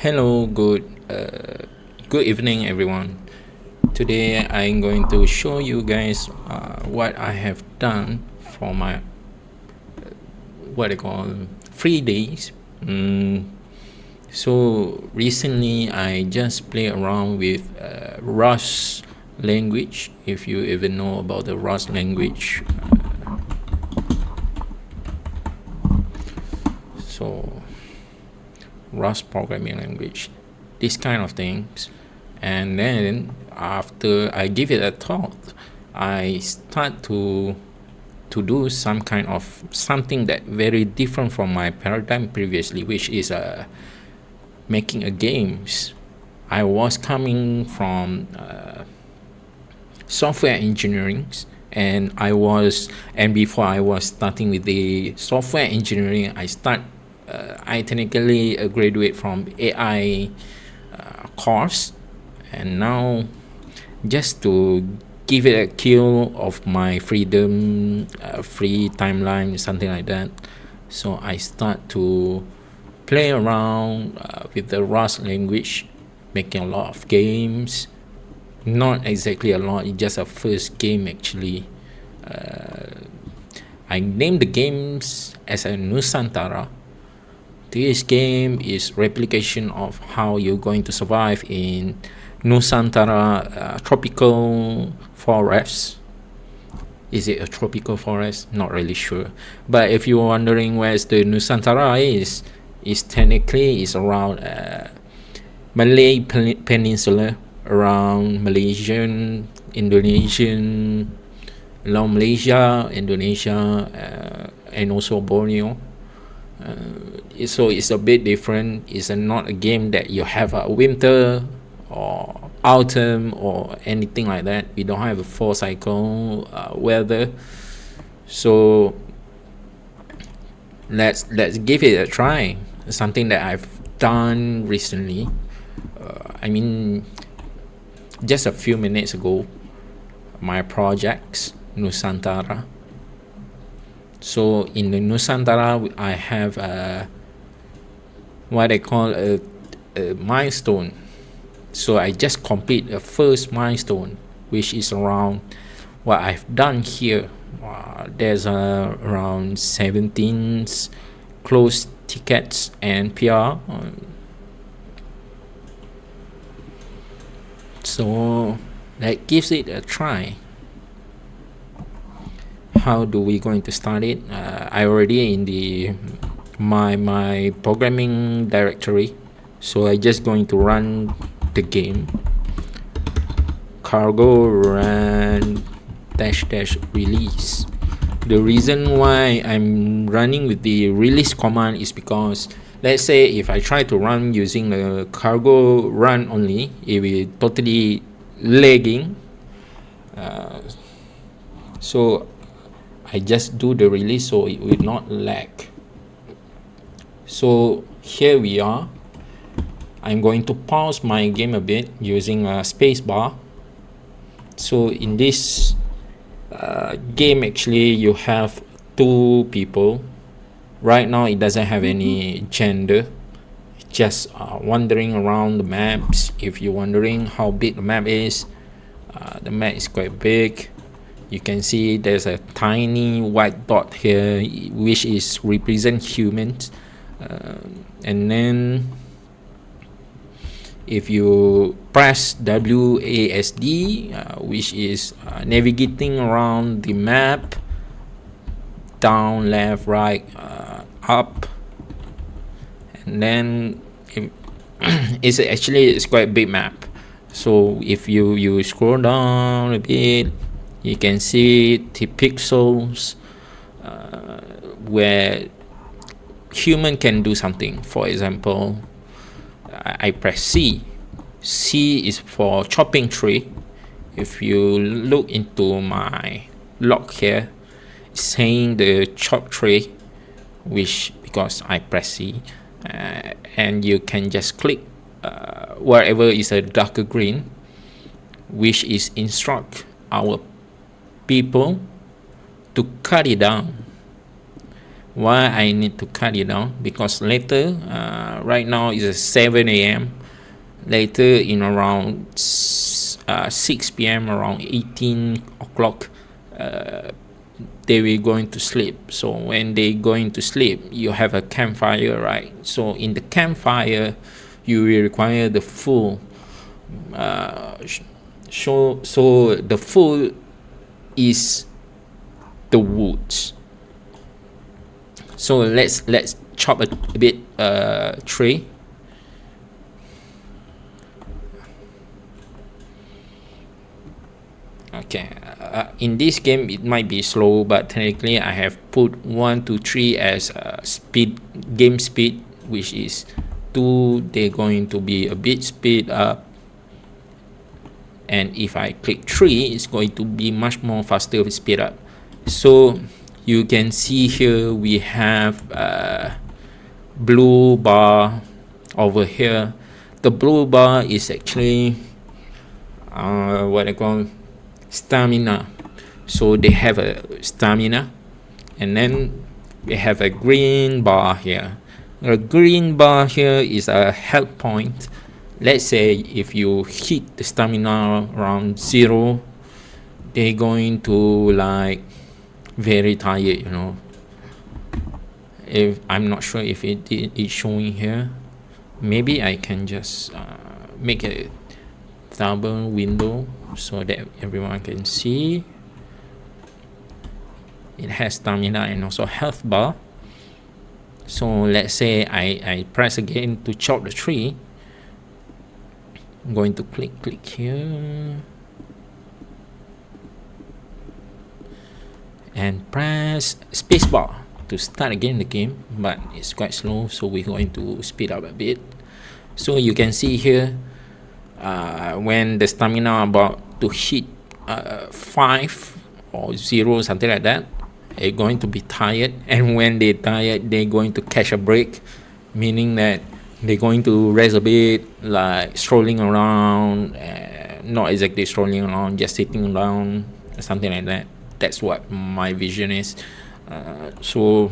Hello, good evening, everyone. Today I'm going to show you guys what I have done for my what I call 3 days. So recently I just play around with Rust language. If you even know about the Rust language, so Rust programming language, these kind of things. And then after I give it a thought, I start to do some kind of something that very different from my paradigm previously, which is making a games. I was coming from software engineering, and before I was starting with the software engineering, I technically graduate from AI course, and now just to give it a kill of my freedom, free timeline, something like that. So I start to play around with the Rust language, making a lot of games. Not exactly a lot, it's just a first game actually. I named the games as a Nusantara. This game is replication of how you're going to survive in Nusantara tropical forest. Is it a tropical forest? Not really sure. But if you're wondering where's the Nusantara is technically is around Malay Peninsula, around Malaysian, Indonesian, along Malaysia, Indonesia, and also Borneo. So it's a bit different. It's not a game that you have a winter or autumn or anything like that. We don't have a fall cycle weather. So let's give it a try. Something that I've done recently. Just a few minutes ago, my projects Nusantara. So in the Nusantara, I have what I call a milestone. So I just complete a first milestone, which is around what I've done here. There's around 17 closed tickets and PR. So that gives it a try. How do we going to start it? I already in the my programming directory, so I just going to run the game. Cargo run dash release. The reason why I'm running with the release command is because, let's say if I try to run using a cargo run only, it will totally lagging. So I just do the release so it will not lag. So here we are. I'm going to pause my game a bit using a space bar. So in this game, actually you have two people. Right now it doesn't have any gender, just wandering around the maps. If you're wondering how big the map is, the map is quite big. You can see there's a tiny white dot here, which is represent humans. And then if you press WASD, which is navigating around the map, down, left, right, up, and then it's quite a big map. So if you scroll down a bit, you can see the pixels where human can do something. For example, I press C. C is for chopping tree. If you look into my log here, it's saying the chop tree, which because I press C, and you can just click wherever is a darker green, which is instruct our people to cut it down. Why I need to cut it down? Because later, right now is 7 a.m. Later in around 6 p.m., around 18 o'clock, they will going to sleep. So when they going to sleep, you have a campfire, right? So in the campfire, you will require the full. So the full is the woods. So let's chop a bit tree. Okay, in this game it might be slow, but technically I have put 1 to 3 as game speed, which is 2. They're going to be a bit speed up, and if I click 3, it's going to be much more faster with speed up. So you can see here we have blue bar over here. The blue bar is actually what I call stamina. So they have a stamina, and then we have a green bar here. A green bar here is a health point. Let's say if you hit the stamina around 0, they're going to like very tired, you know. If I'm not sure if it is showing here, maybe I can just make a double window so that everyone can see. It has stamina and also health bar. So let's say I press again to chop the tree. I'm going to click here and press spacebar to start again the game, but it's quite slow, so we're going to speed up a bit. So you can see here when the stamina about to hit 5 or 0, something like that, they're going to be tired, and when they're tired, they're going to catch a break, meaning that they're going to rest a bit, like strolling around, not exactly strolling around, just sitting down, something like that. That's what my vision is. So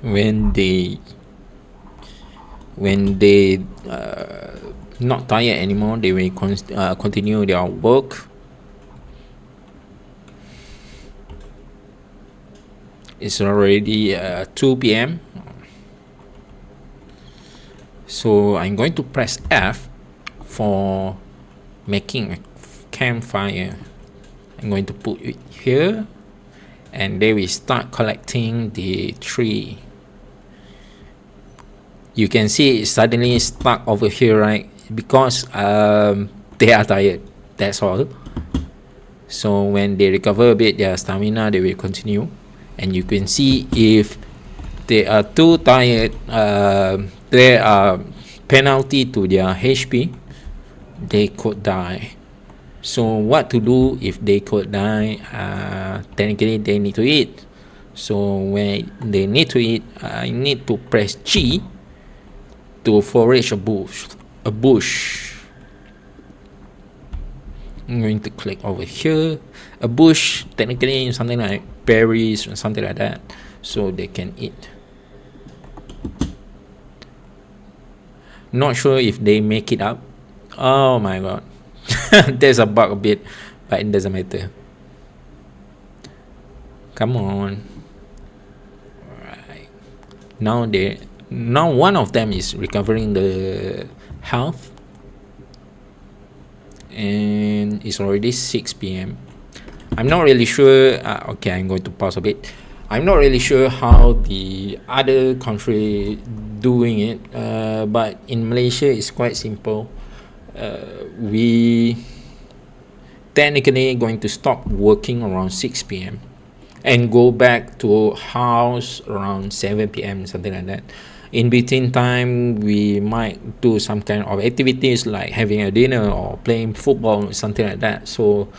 when they not tired anymore, they will continue their work. It's already 2 p.m. So I'm going to press F for making a campfire. I'm going to put it here, and they will start collecting the tree. You can see it suddenly stuck over here, right? Because they are tired, that's all. So when they recover a bit their stamina, they will continue. And you can see if they are too tired, there are penalty to their HP. They could die. So what to do if they could die? Technically they need to eat. So when they need to eat, I need to press G to forage a bush. I'm going to click over here. A bush, technically something like berries or something like that, so they can eat. Not sure if they make it up. Oh my god. There's a bug a bit, but it doesn't matter. Come on. Right. Now one of them is recovering the health, and it's already 6 p.m. I'm not really sure. Okay, I'm going to pause a bit. I'm not really sure how the other country doing it, but in Malaysia it's quite simple. We technically going to stop working around 6 p.m. and go back to house around 7 p.m. something like that. In between time, we might do some kind of activities like having a dinner or playing football or something like that. So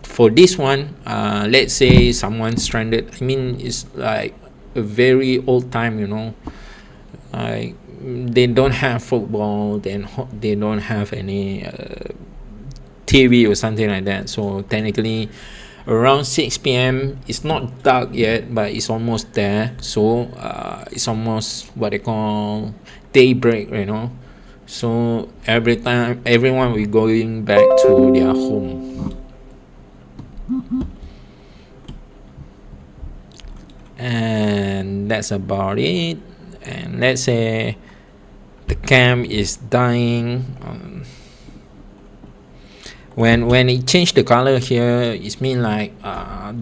for this one, let's say someone's stranded. I mean, it's like a very old time, you know, like they don't have football, then they don't have any TV or something like that. So technically around 6 p.m. It's not dark yet, but it's almost there. So it's almost what they call daybreak, you know. So every time everyone will going back to their home. And that's about it. And let's say the camp is dying. When it changed the color here, it means like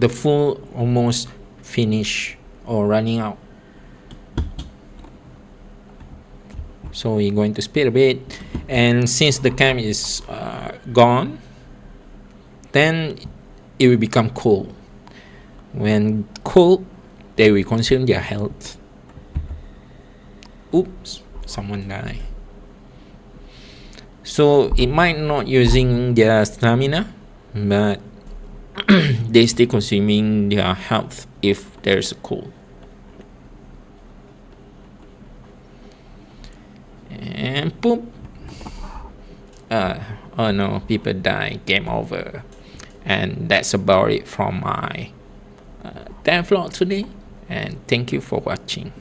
the food almost finished or running out. So we're going to speed a bit, and since the camp is gone, then it will become cold. When cold, they will consume their health. Oops, someone died. So it might not using their stamina, but they still consuming their health if there's a cold. And poop. Oh no, people die. Game over. And that's about it from my Devlog today. And thank you for watching.